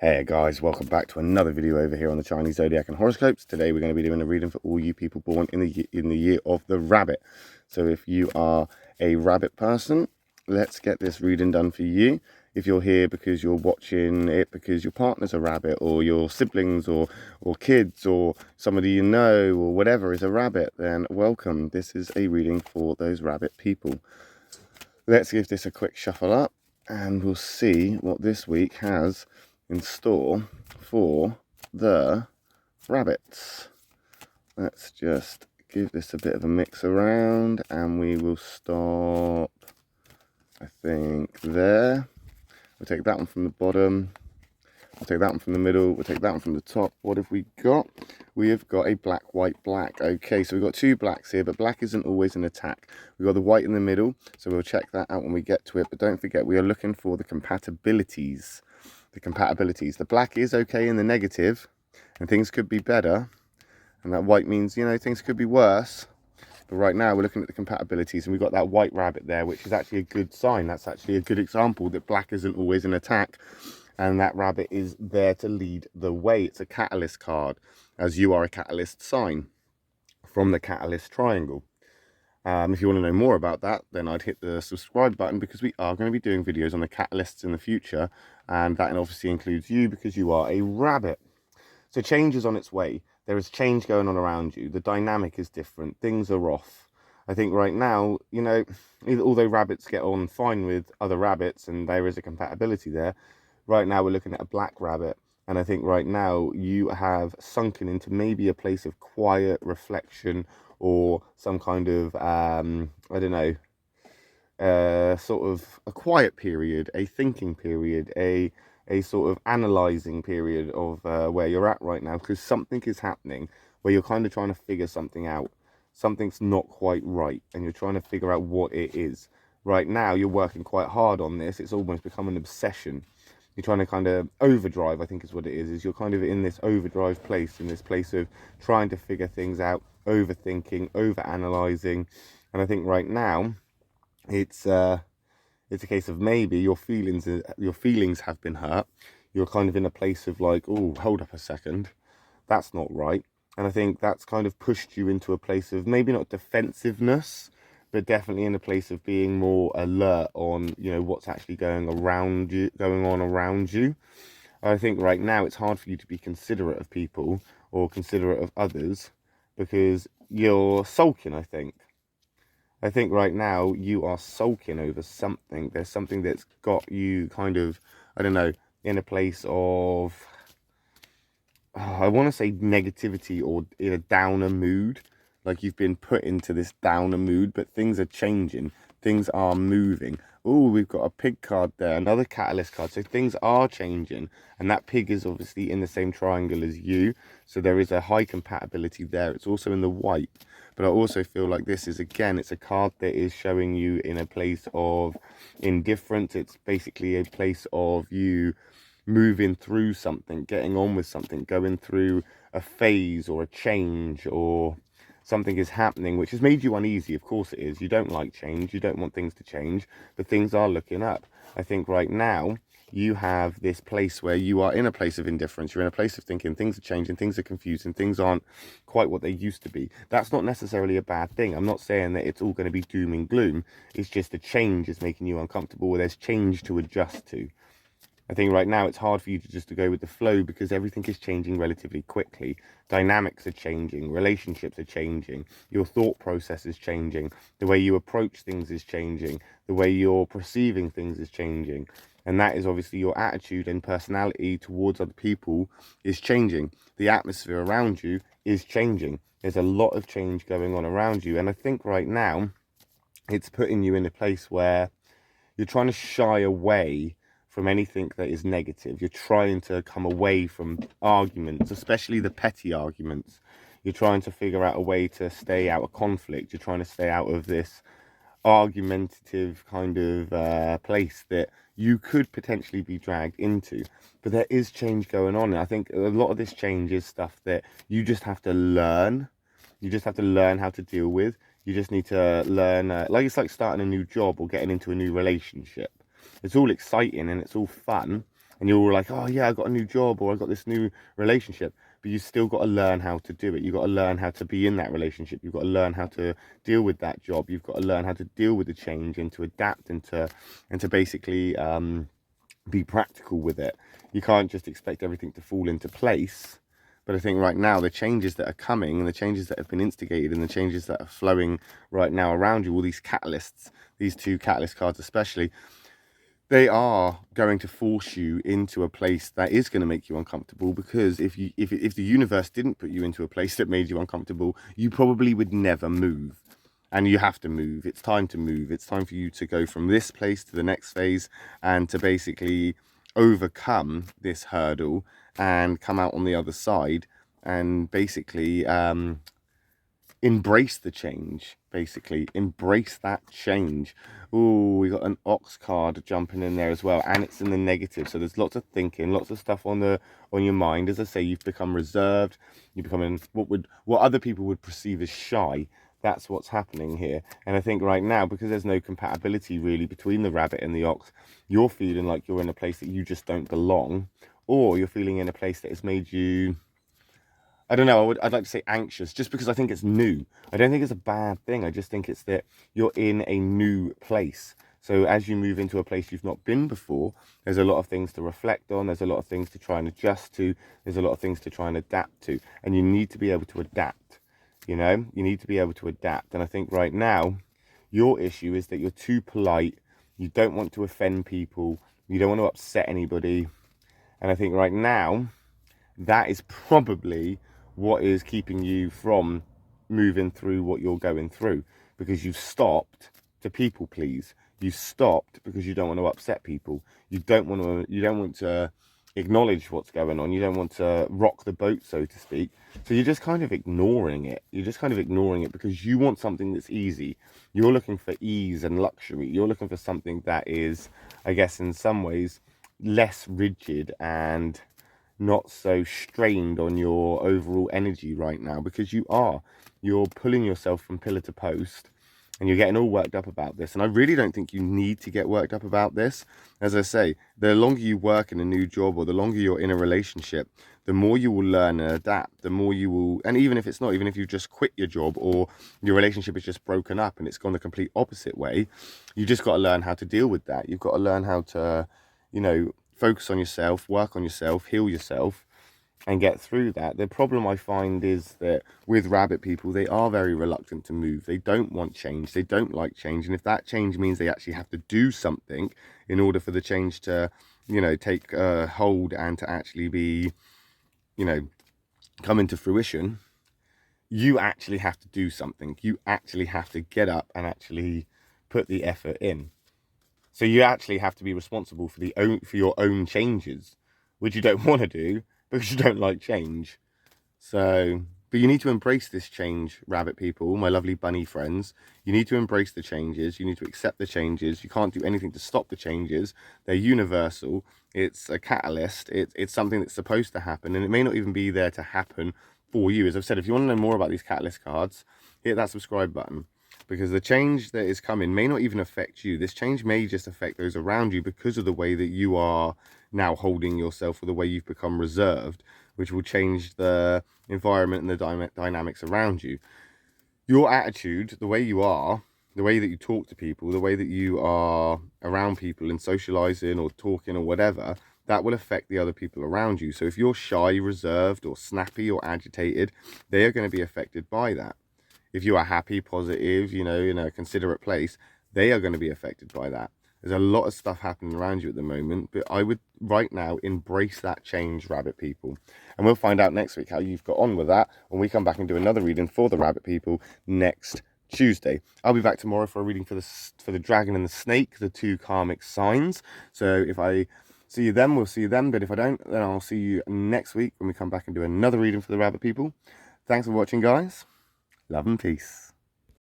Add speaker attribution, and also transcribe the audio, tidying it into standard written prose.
Speaker 1: Hey guys, welcome back to another video over here on the Chinese Zodiac and horoscopes. Today we're going to be doing a reading for all you people born in the year of the rabbit. So if you are a rabbit person, let's get this reading done for you. If you're here because you're watching it because your partner's a rabbit, or your siblings or kids or somebody you know or whatever is a rabbit, then welcome. This is a reading for those rabbit people. Let's give this a quick shuffle up and we'll see what this week has in store for the rabbits. Let's just give this a bit of a mix around and we will stop, I think, there. We'll take that one from the bottom, we'll take that one from the middle, we'll take that one from the top. What have we got? We have got a black, white, black. Okay, so we've got two blacks here, but black isn't always an attack. We've got the white in the middle, so we'll check that out when we get to it. But don't forget, we are looking for the compatibilities. The black is okay in the negative, and things could be better. And that white means, you know, things could be worse. But right now we're looking at the compatibilities, and we've got that white rabbit there, which is actually a good sign. That's actually a good example that black isn't always an attack. And that rabbit is there to lead the way. It's a catalyst card, as you are a catalyst sign from the catalyst triangle. If you want to know more about that, then I'd hit the subscribe button, because we are going to be doing videos on the catalysts in the future, and that obviously includes you because you are a rabbit. So change is on its way. There is change going on around you. The dynamic is different. Things are off. I think right now, you know, although rabbits get on fine with other rabbits and there is a compatibility there, right now we're looking at a black rabbit. And I think right now you have sunken into maybe a place of quiet reflection, or some kind of, I don't know, sort of a quiet period, a thinking period, a sort of analysing period of where you're at right now, because something is happening where you're kind of trying to figure something out. Something's not quite right, and you're trying to figure out what it is. Right now, you're working quite hard on this. It's almost become an obsession. You're trying to kind of overdrive, I think is what it is you're kind of in this overdrive place, in this place of trying to figure things out, overthinking, over-analysing. And I think right now, it's a case of maybe your feelings have been hurt. You're kind of in a place of like, oh, hold up a second, that's not right. And I think that's kind of pushed you into a place of maybe not defensiveness, but definitely in a place of being more alert on, you know, what's actually going on around you. I think right now it's hard for you to be considerate of people or considerate of others, because you're sulking. I think right now you are sulking over something. There's something that's got you kind of, I don't know, in a place of, I want to say negativity, or in a downer mood. Like you've been put into this downer mood, but things are changing. Things are moving. Oh, we've got a pig card there, another catalyst card. So things are changing, and that pig is obviously in the same triangle as you. So there is a high compatibility there. It's also in the white. But I also feel like this is, again, it's a card that is showing you in a place of indifference. It's basically a place of you moving through something, getting on with something, going through a phase or a change, or something is happening which has made you uneasy. Of course it is. You don't like change. You don't want things to change, but things are looking up. I think right now you have this place where you are in a place of indifference. You're in a place of thinking things are changing, things are confusing, things aren't quite what they used to be. That's not necessarily a bad thing. I'm not saying that it's all going to be doom and gloom. It's just the change is making you uncomfortable, where there's change to adjust to. I think right now it's hard for you to go with the flow, because everything is changing relatively quickly. Dynamics are changing, relationships are changing, your thought process is changing, the way you approach things is changing, the way you're perceiving things is changing. And that is obviously your attitude and personality towards other people is changing. The atmosphere around you is changing. There's a lot of change going on around you. And I think right now it's putting you in a place where you're trying to shy away from anything that is negative. You're trying to come away from arguments, especially the petty arguments. You're trying to figure out a way to stay out of conflict. You're trying to stay out of this argumentative kind of place that you could potentially be dragged into. But there is change going on. And I think a lot of this change is stuff that you just have to learn. You just have to learn how to deal with. You just need to learn, like it's like starting a new job or getting into a new relationship. It's all exciting and it's all fun, and you're all like, oh yeah, I got a new job, or I got this new relationship. But you still got to learn how to do it. You've got to learn how to be in that relationship. You've got to learn how to deal with that job. You've got to learn how to deal with the change and to adapt and to basically be practical with it. You can't just expect everything to fall into place. But I think right now, the changes that are coming and the changes that have been instigated and the changes that are flowing right now around you, all these catalysts, these two catalyst cards especially, they are going to force you into a place that is going to make you uncomfortable, because if the universe didn't put you into a place that made you uncomfortable, you probably would never move. And you have to move. It's time to move. It's time for you to go from this place to the next phase and to basically overcome this hurdle and come out on the other side and basically embrace the change. Basically embrace that change. Oh, we got an ox card jumping in there as well, and it's in the negative, so there's lots of thinking, lots of stuff on your mind. As I say, you've become reserved, you're becoming what other people would perceive as shy. That's what's happening here. And I think right now, because there's no compatibility really between the rabbit and the ox, you're feeling like you're in a place that you just don't belong, or you're feeling in a place that has made you, I don't know, I'd like to say anxious, just because I think it's new. I don't think it's a bad thing. I just think it's that you're in a new place. So as you move into a place you've not been before, there's a lot of things to reflect on. There's a lot of things to try and adjust to. There's a lot of things to try and adapt to. And you need to be able to adapt. You know, you need to be able to adapt. And I think right now, your issue is that you're too polite. You don't want to offend people. You don't want to upset anybody. And I think right now, that is probably what is keeping you from moving through what you're going through, because you've stopped to people please. You stopped because you don't want to upset people. You don't want to acknowledge what's going on. You don't want to rock the boat, so to speak. So you're just kind of ignoring it. You're just kind of ignoring it because you want something that's easy. You're looking for ease and luxury. You're looking for something that is, I guess, in some ways less rigid and not so strained on your overall energy right now, because you're pulling yourself from pillar to post and you're getting all worked up about this. And I really don't think you need to get worked up about this. As I say, the longer you work in a new job, or the longer you're in a relationship, the more you will learn and adapt, the more you will, and even if you just quit your job, or your relationship is just broken up and it's gone the complete opposite way, you just got to learn how to deal with that. You've got to learn how to, focus on yourself, work on yourself, heal yourself, and get through that. The problem I find is that with rabbit people, they are very reluctant to move. They don't want change. They don't like change. And if that change means they actually have to do something in order for the change to, take hold and to actually be, come into fruition, you actually have to do something. You actually have to get up and actually put the effort in. So you actually have to be responsible for your own changes, which you don't want to do because you don't like change. So, but you need to embrace this change, rabbit people, my lovely bunny friends. You need to embrace the changes. You need to accept the changes. You can't do anything to stop the changes. They're universal. It's a catalyst. It's something that's supposed to happen, and it may not even be there to happen for you. As I've said, if you want to know more about these catalyst cards, hit that subscribe button. Because the change that is coming may not even affect you. This change may just affect those around you because of the way that you are now holding yourself, or the way you've become reserved, which will change the environment and the dynamics around you. Your attitude, the way you are, the way that you talk to people, the way that you are around people and socializing or talking or whatever, that will affect the other people around you. So if you're shy, reserved, or snappy, or agitated, they are going to be affected by that. If you are happy, positive, in a considerate place, they are going to be affected by that. There's a lot of stuff happening around you at the moment, but I would right now embrace that change, rabbit people. And we'll find out next week how you've got on with that when we come back and do another reading for the rabbit people next Tuesday. I'll be back tomorrow for a reading for the dragon and the snake, the two karmic signs. So if I see you then, we'll see you then. But if I don't, then I'll see you next week when we come back and do another reading for the rabbit people. Thanks for watching, guys. Love and peace.